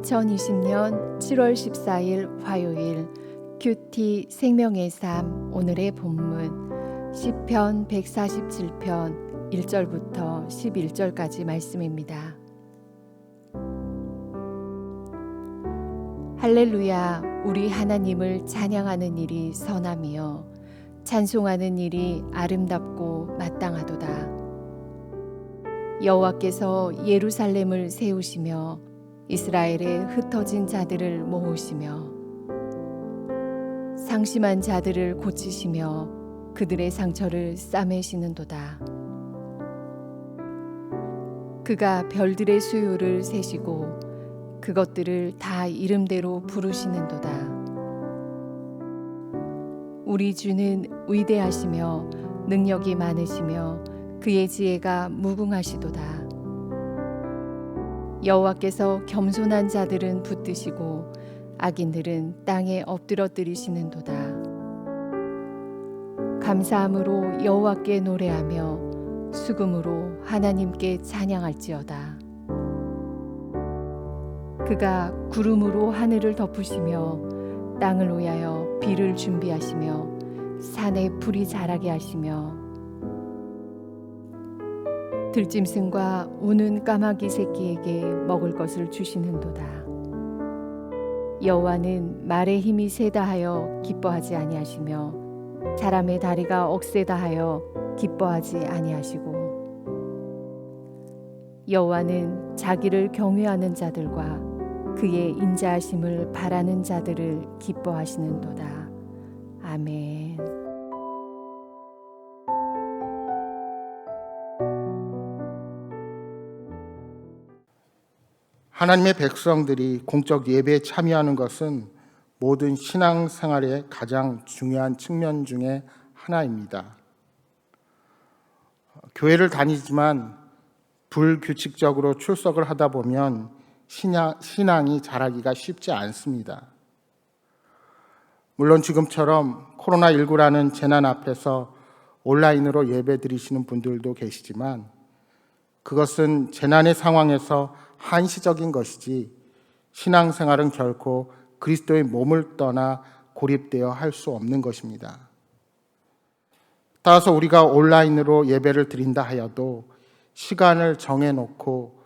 2020년 7월 14일 화요일 큐티 생명의 삶 오늘의 본문 시편 147편 1절부터 11절까지 말씀입니다. 할렐루야, 우리 하나님을 찬양하는 일이 선함이요 찬송하는 일이 아름답고 마땅하도다. 여호와께서 예루살렘을 세우시며 이스라엘의 흩어진 자들을 모으시며 상심한 자들을 고치시며 그들의 상처를 싸매시는도다. 그가 별들의 수요를 세시고 그것들을 다 이름대로 부르시는도다. 우리 주는 위대하시며 능력이 많으시며 그의 지혜가 무궁하시도다. 여호와께서 겸손한 자들은 붙드시고 악인들은 땅에 엎드러뜨리시는도다. 감사함으로 여호와께 노래하며 수금으로 하나님께 찬양할지어다. 그가 구름으로 하늘을 덮으시며 땅을 위하여 비를 준비하시며 산에 불이 자라게 하시며 들짐승과 우는 까마귀 새끼에게 먹을 것을 주시는도다. 여호와는 말의 힘이 세다 하여 기뻐하지 아니하시며 사람의 다리가 억세다 하여 기뻐하지 아니하시고 여호와는 자기를 경외하는 자들과 그의 인자하심을 바라는 자들을 기뻐하시는도다. 아멘. 하나님의 백성들이 공적 예배에 참여하는 것은 모든 신앙생활의 가장 중요한 측면 중에 하나입니다. 교회를 다니지만 불규칙적으로 출석을 하다 보면 신앙이 자라기가 쉽지 않습니다. 물론 지금처럼 코로나19라는 재난 앞에서 온라인으로 예배 드리시는 분들도 계시지만 그것은 재난의 상황에서 한시적인 것이지 신앙생활은 결코 그리스도의 몸을 떠나 고립되어 할 수 없는 것입니다. 따라서 우리가 온라인으로 예배를 드린다 하여도 시간을 정해놓고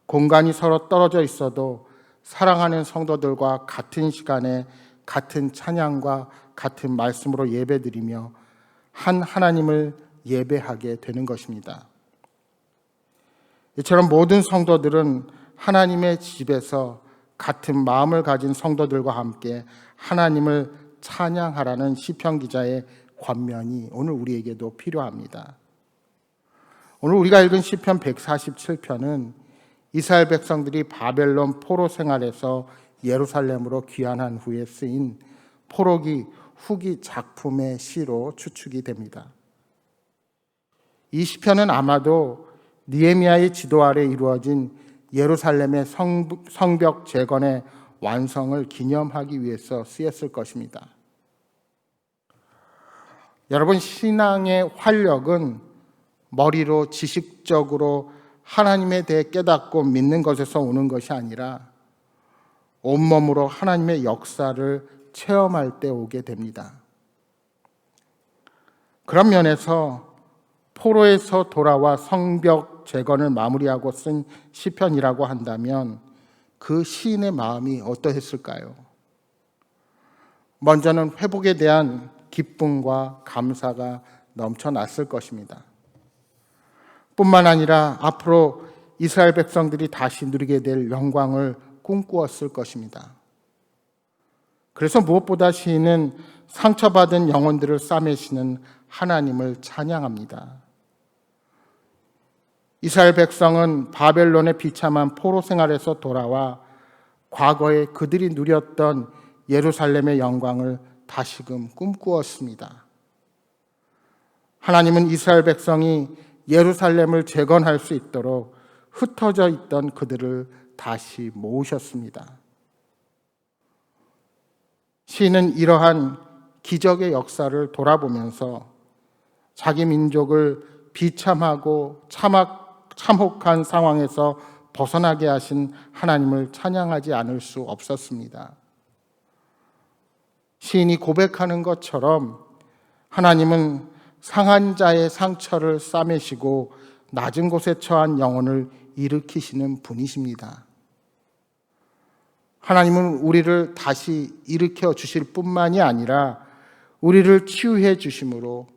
공간이 서로 떨어져 있어도 사랑하는 성도들과 같은 시간에 같은 찬양과 같은 말씀으로 예배드리며 한 하나님을 예배하게 되는 것입니다. 이처럼 모든 성도들은 하나님의 집에서 같은 마음을 가진 성도들과 함께 하나님을 찬양하라는 시편 기자의 권면이 오늘 우리에게도 필요합니다. 오늘 우리가 읽은 시편 147편은 이스라엘 백성들이 바벨론 포로 생활에서 예루살렘으로 귀환한 후에 쓰인 포로기 후기 작품의 시로 추측이 됩니다. 이 시편은 아마도 느헤미야의 지도 아래 이루어진 예루살렘의 성벽 재건의 완성을 기념하기 위해서 쓰였을 것입니다. 여러분, 신앙의 활력은 머리로 지식적으로 하나님에 대해 깨닫고 믿는 것에서 오는 것이 아니라 온몸으로 하나님의 역사를 체험할 때 오게 됩니다. 그런 면에서 포로에서 돌아와 성벽 재건을 마무리하고 쓴 시편이라고 한다면 그 시인의 마음이 어떠했을까요? 먼저는 회복에 대한 기쁨과 감사가 넘쳐났을 것입니다. 뿐만 아니라 앞으로 이스라엘 백성들이 다시 누리게 될 영광을 꿈꾸었을 것입니다. 그래서 무엇보다 시인은 상처받은 영혼들을 싸매시는 하나님을 찬양합니다. 이스라엘 백성은 바벨론의 비참한 포로 생활에서 돌아와 과거에 그들이 누렸던 예루살렘의 영광을 다시금 꿈꾸었습니다. 하나님은 이스라엘 백성이 예루살렘을 재건할 수 있도록 흩어져 있던 그들을 다시 모으셨습니다. 시인은 이러한 기적의 역사를 돌아보면서 자기 민족을 비참하고 참혹한 상황에서 벗어나게 하신 하나님을 찬양하지 않을 수 없었습니다. 시인이 고백하는 것처럼 하나님은 상한 자의 상처를 싸매시고 낮은 곳에 처한 영혼을 일으키시는 분이십니다. 하나님은 우리를 다시 일으켜 주실 뿐만이 아니라 우리를 치유해 주심으로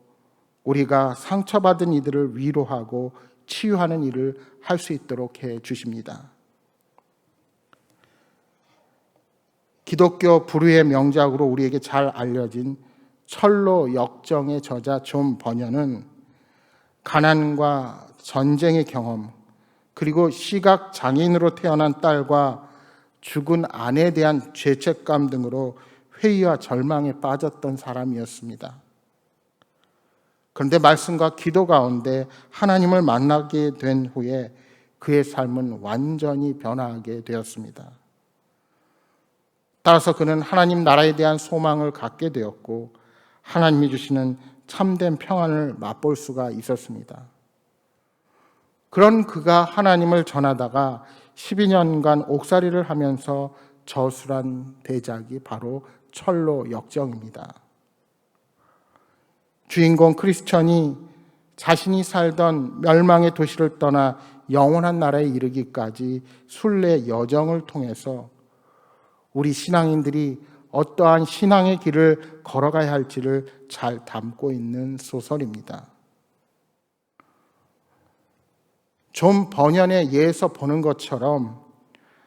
우리가 상처받은 이들을 위로하고 치유하는 일을 할 수 있도록 해 주십니다. 기독교 불후의 명작으로 우리에게 잘 알려진 철로 역정의 저자 존 버녀는 가난과 전쟁의 경험, 그리고 시각 장애인으로 태어난 딸과 죽은 아내에 대한 죄책감 등으로 회의와 절망에 빠졌던 사람이었습니다. 그런데 말씀과 기도 가운데 하나님을 만나게 된 후에 그의 삶은 완전히 변화하게 되었습니다. 따라서 그는 하나님 나라에 대한 소망을 갖게 되었고 하나님이 주시는 참된 평안을 맛볼 수가 있었습니다. 그런 그가 하나님을 전하다가 12년간 옥살이를 하면서 저술한 대작이 바로 철로 역정입니다. 주인공 크리스천이 자신이 살던 멸망의 도시를 떠나 영원한 나라에 이르기까지 순례 여정을 통해서 우리 신앙인들이 어떠한 신앙의 길을 걸어가야 할지를 잘 담고 있는 소설입니다. 존 버년의 예에서 보는 것처럼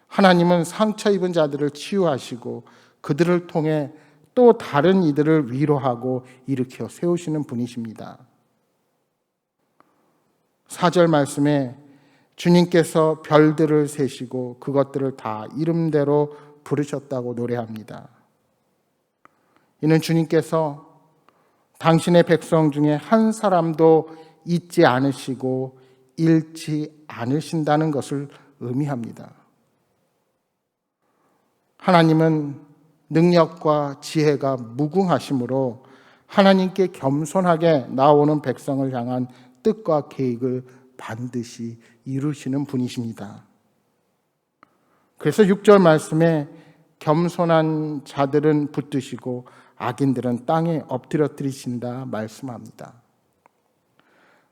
하나님은 상처 입은 자들을 치유하시고 그들을 통해 또 다른 이들을 위로하고 일으켜 세우시는 분이십니다. 4절 말씀에 주님께서 별들을 세시고 그것들을 다 이름대로 부르셨다고 노래합니다. 이는 주님께서 당신의 백성 중에 한 사람도 잊지 않으시고 잃지 않으신다는 것을 의미합니다. 하나님은 능력과 지혜가 무궁하심으로 하나님께 겸손하게 나오는 백성을 향한 뜻과 계획을 반드시 이루시는 분이십니다. 그래서 6절 말씀에 겸손한 자들은 붙드시고 악인들은 땅에 엎드려뜨리신다 말씀합니다.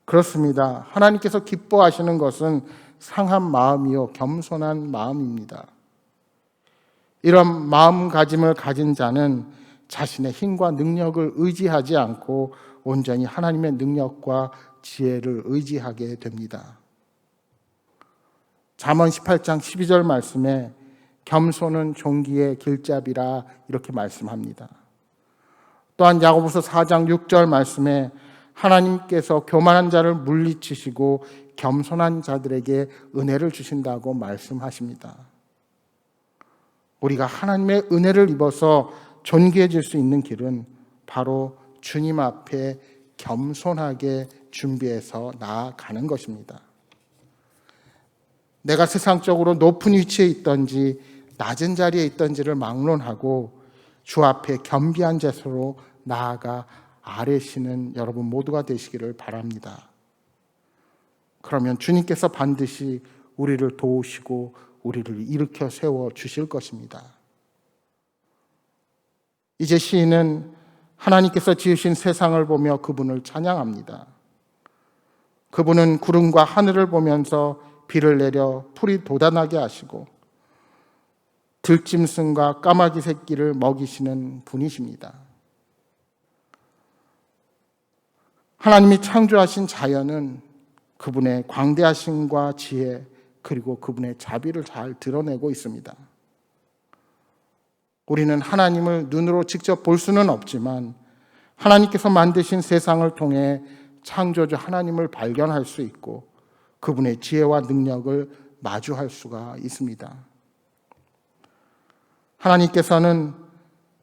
그렇습니다. 하나님께서 기뻐하시는 것은 상한 마음이요 겸손한 마음입니다. 이런 마음가짐을 가진 자는 자신의 힘과 능력을 의지하지 않고 온전히 하나님의 능력과 지혜를 의지하게 됩니다. 잠언 18장 12절 말씀에 겸손은 종기의 길잡이라 이렇게 말씀합니다. 또한 야고보서 4장 6절 말씀에 하나님께서 교만한 자를 물리치시고 겸손한 자들에게 은혜를 주신다고 말씀하십니다. 우리가 하나님의 은혜를 입어서 존귀해질 수 있는 길은 바로 주님 앞에 겸손하게 준비해서 나아가는 것입니다. 내가 세상적으로 높은 위치에 있든지 낮은 자리에 있든지를 막론하고 주 앞에 겸비한 자세로 나아가 아뢰시는 여러분 모두가 되시기를 바랍니다. 그러면 주님께서 반드시 우리를 도우시고 우리를 일으켜 세워 주실 것입니다. 이제 시인은 하나님께서 지으신 세상을 보며 그분을 찬양합니다. 그분은 구름과 하늘을 보면서 비를 내려 풀이 돋아나게 하시고 들짐승과 까마귀 새끼를 먹이시는 분이십니다. 하나님이 창조하신 자연은 그분의 광대하심과 지혜 그리고 그분의 자비를 잘 드러내고 있습니다. 우리는 하나님을 눈으로 직접 볼 수는 없지만 하나님께서 만드신 세상을 통해 창조주 하나님을 발견할 수 있고 그분의 지혜와 능력을 마주할 수가 있습니다. 하나님께서는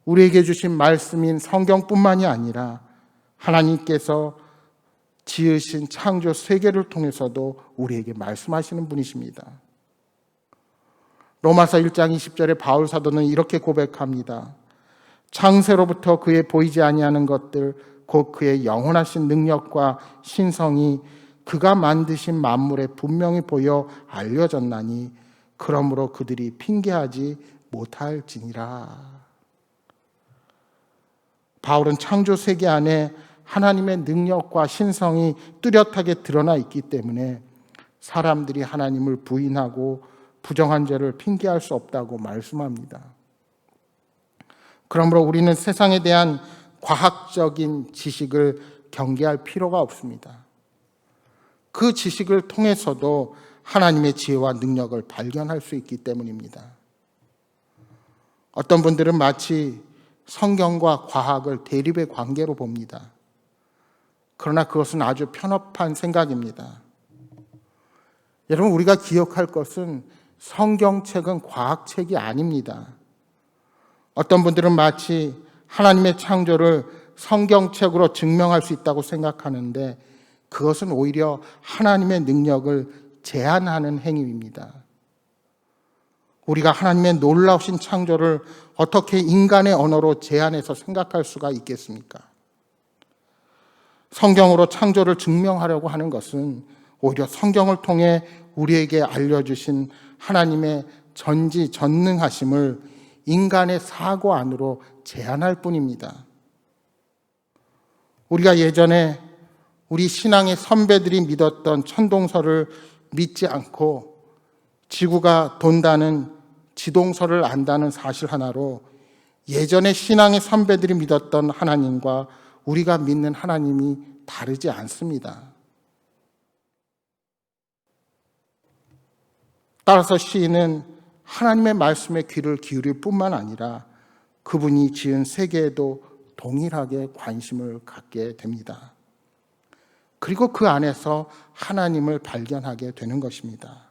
우리에게 주신 말씀인 성경뿐만이 아니라 하나님께서 지으신 창조 세계를 통해서도 우리에게 말씀하시는 분이십니다. 로마서 1장 20절에 바울 사도는 이렇게 고백합니다. 창세로부터 그의 보이지 아니하는 것들 곧 그의 영원하신 능력과 신성이 그가 만드신 만물에 분명히 보여 알려졌나니 그러므로 그들이 핑계하지 못할지니라. 바울은 창조 세계 안에 하나님의 능력과 신성이 뚜렷하게 드러나 있기 때문에 사람들이 하나님을 부인하고 부정한 죄를 핑계할 수 없다고 말씀합니다. 그러므로 우리는 세상에 대한 과학적인 지식을 경계할 필요가 없습니다. 그 지식을 통해서도 하나님의 지혜와 능력을 발견할 수 있기 때문입니다. 어떤 분들은 마치 성경과 과학을 대립의 관계로 봅니다. 그러나 그것은 아주 편협한 생각입니다. 여러분, 우리가 기억할 것은 성경책은 과학책이 아닙니다. 어떤 분들은 마치 하나님의 창조를 성경책으로 증명할 수 있다고 생각하는데 그것은 오히려 하나님의 능력을 제한하는 행위입니다. 우리가 하나님의 놀라우신 창조를 어떻게 인간의 언어로 제한해서 생각할 수가 있겠습니까? 성경으로 창조를 증명하려고 하는 것은 오히려 성경을 통해 우리에게 알려주신 하나님의 전지전능하심을 인간의 사고 안으로 제한할 뿐입니다. 우리가 예전에 우리 신앙의 선배들이 믿었던 천동설을 믿지 않고 지구가 돈다는 지동설을 안다는 사실 하나로 예전에 신앙의 선배들이 믿었던 하나님과 우리가 믿는 하나님이 다르지 않습니다. 따라서 시인은 하나님의 말씀에 귀를 기울일 뿐만 아니라 그분이 지은 세계에도 동일하게 관심을 갖게 됩니다. 그리고 그 안에서 하나님을 발견하게 되는 것입니다.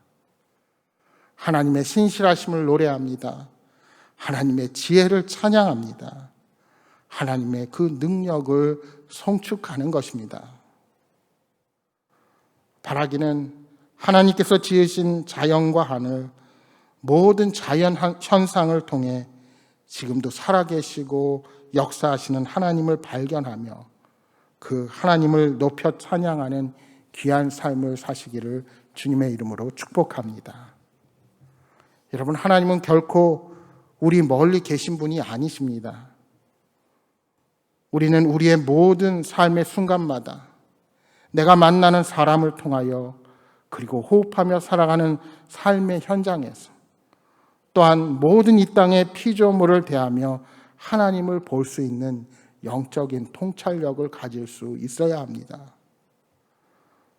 하나님의 신실하심을 노래합니다. 하나님의 지혜를 찬양합니다. 하나님의 그 능력을 송축하는 것입니다. 바라기는 하나님께서 지으신 자연과 하늘, 모든 자연 현상을 통해 지금도 살아계시고 역사하시는 하나님을 발견하며 그 하나님을 높여 찬양하는 귀한 삶을 사시기를 주님의 이름으로 축복합니다. 여러분, 하나님은 결코 우리 멀리 계신 분이 아니십니다. 우리는 우리의 모든 삶의 순간마다 내가 만나는 사람을 통하여 그리고 호흡하며 살아가는 삶의 현장에서 또한 모든 이 땅의 피조물을 대하며 하나님을 볼 수 있는 영적인 통찰력을 가질 수 있어야 합니다.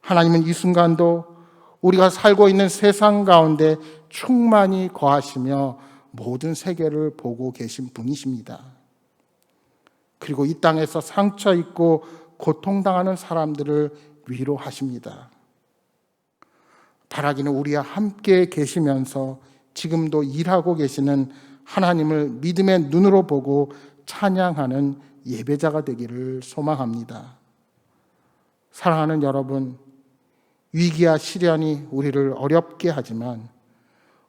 하나님은 이 순간도 우리가 살고 있는 세상 가운데 충만히 거하시며 모든 세계를 보고 계신 분이십니다. 그리고 이 땅에서 상처 입고 고통당하는 사람들을 위로하십니다. 바라기는 우리와 함께 계시면서 지금도 일하고 계시는 하나님을 믿음의 눈으로 보고 찬양하는 예배자가 되기를 소망합니다. 사랑하는 여러분, 위기와 시련이 우리를 어렵게 하지만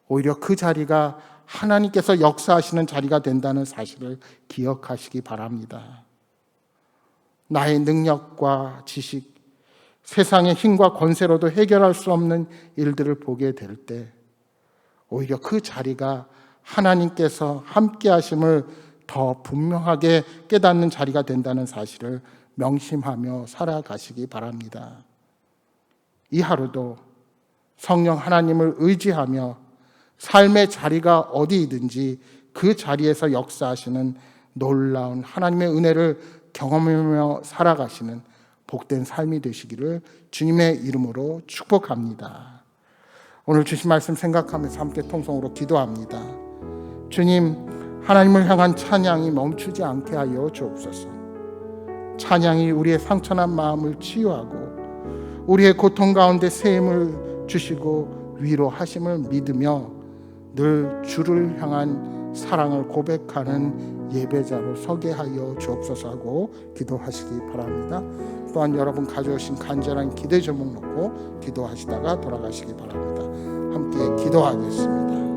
오히려 그 자리가 하나님께서 역사하시는 자리가 된다는 사실을 기억하시기 바랍니다. 나의 능력과 지식, 세상의 힘과 권세로도 해결할 수 없는 일들을 보게 될 때 오히려 그 자리가 하나님께서 함께 하심을 더 분명하게 깨닫는 자리가 된다는 사실을 명심하며 살아가시기 바랍니다. 이 하루도 성령 하나님을 의지하며 삶의 자리가 어디이든지 그 자리에서 역사하시는 놀라운 하나님의 은혜를 경험하며 살아가시는 복된 삶이 되시기를 주님의 이름으로 축복합니다. 오늘 주신 말씀 생각하면서 함께 통성으로 기도합니다. 주님, 하나님을 향한 찬양이 멈추지 않게 하여 주옵소서. 찬양이 우리의 상처난 마음을 치유하고 우리의 고통 가운데 새 힘을 주시고 위로하심을 믿으며 늘 주를 향한 사랑을 고백하는 예배자로 서게 하여 주옵소서 하고 기도하시기 바랍니다. 또한 여러분 가져오신 간절한 기대 제목 놓고 기도하시다가 돌아가시기 바랍니다. 함께 기도하겠습니다.